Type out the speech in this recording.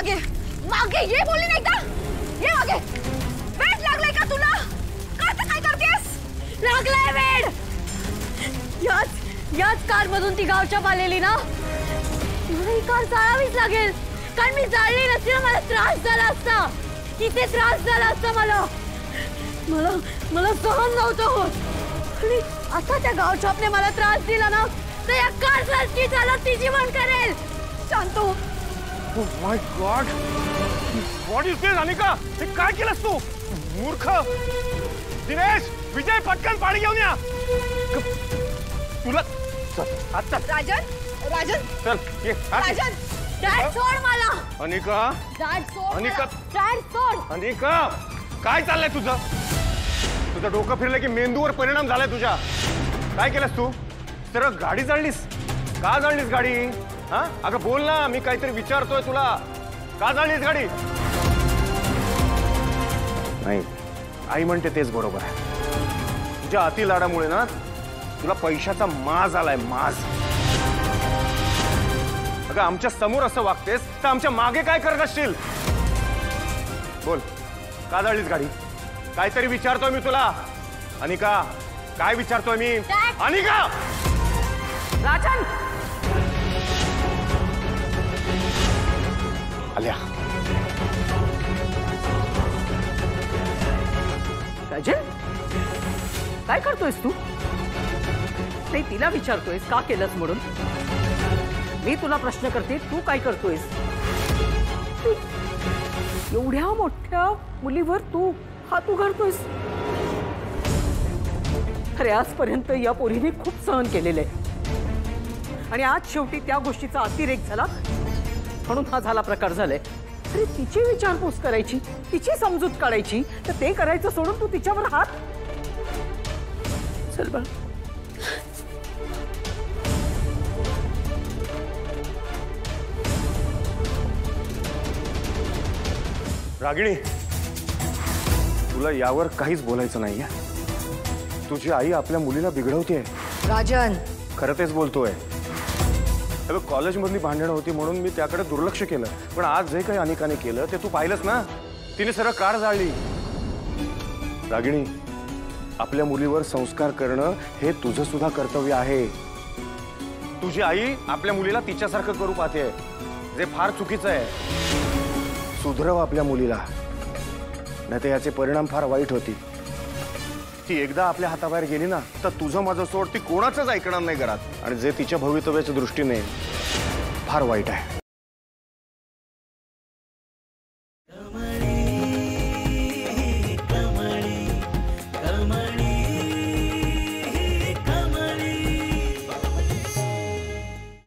मागे मागे ये बोलली नाही का? ये मागे. वेड लागलाय का तुला? काय करतेस? लागलाय वेड. याच कार मधून ती गावच्या आलेली ना. मला ही कार जाळावीच लागेल. कारण मी जाळली नसती ना मला त्रास झाला असता. किती त्रास झाला असता मला. मला सहन नव्हतं होत. आणि आता त्या गावछापने मला त्रास दिला ना तर या कार सारखी चालत ती जीवन करेल. शांत हो. Oh my God! What is this, Anika? हे काय केलंस तू? मूर्ख! दिनेश, विजय पटकन पाणी घेऊन या. तुला चल आता. राजन चल ये. राजन डॅड सोड मला. अनिका. डॅड सोड. अनिका. डॅड सोड. अनिका, काय चाललंय तुझं? तुझं डोकं फिरलं की मेंदूवर परिणाम झालाय तुझ्या. काय केलंस तू? सरळ गाडी जाळलीस. का जाळलीस गाडी? हा अगं बोल ना, मी काहीतरी विचारतोय तुला. का जाळलीस गाडी? नाही, आई म्हणते तेच बरोबर आहे. तुझ्या अति लाडामुळे ना तुला पैशाचा माज आलाय, माज. अगं आमच्या समोर असं वागतेस तर आमच्या मागे काय करत असशील? बोल, का जाळलीस गाडी? काहीतरी विचारतोय मी तुला. अनिका, काय विचारतोय मी? अनिका. राजन. आल्या. राजन, काय करतोयस तू? नाही, तिला विचारतोयस का केलंस म्हणून. मी तुला प्रश्न करते, तू काय करतोयस? एवढ्या मोठ्या मुलीवर तू हात उघडतोयस. अरे आजपर्यंत या पोरीने खूप सहन केलेलं आहे आणि आज शेवटी त्या गोष्टीचा अतिरेक झाला म्हणून हा झाला प्रकार झालाय. अरे तिची विचारपूस करायची, तिची समजूत काढायची, तर ते करायचं सोडून तू तिच्यावर हात. चल बा. रागिणी, तुला यावर काहीच बोलायचं नाहीये. तुझी आई आपल्या मुलीला बिघडवतेय. राजन, खरं तेच बोलतोय. कॉलेजमधली भांडणं होती म्हणून मी त्याकडे दुर्लक्ष केलं, पण आज जे काही अनिकाने केलं ते तू पाहिलंस ना. तिने सरळ कार जाळली. रागिणी, आपल्या मुलीवर संस्कार करणं हे तुझं सुद्धा कर्तव्य आहे. तुझी आई आपल्या मुलीला तिच्यासारखं करू पाहते, जे फार चुकीचं आहे. सुधरव आपल्या मुलीला, नाही तर याचे परिणाम फार वाईट होतील. ती एकदा आपल्या हाताबाहेर गेली ना तर तुझं माझं सोड ती कोणाचंच ऐकणार नाही घरात. आणि जे तिच्या भवितव्याच्या दृष्टीने फार वाईट आहे.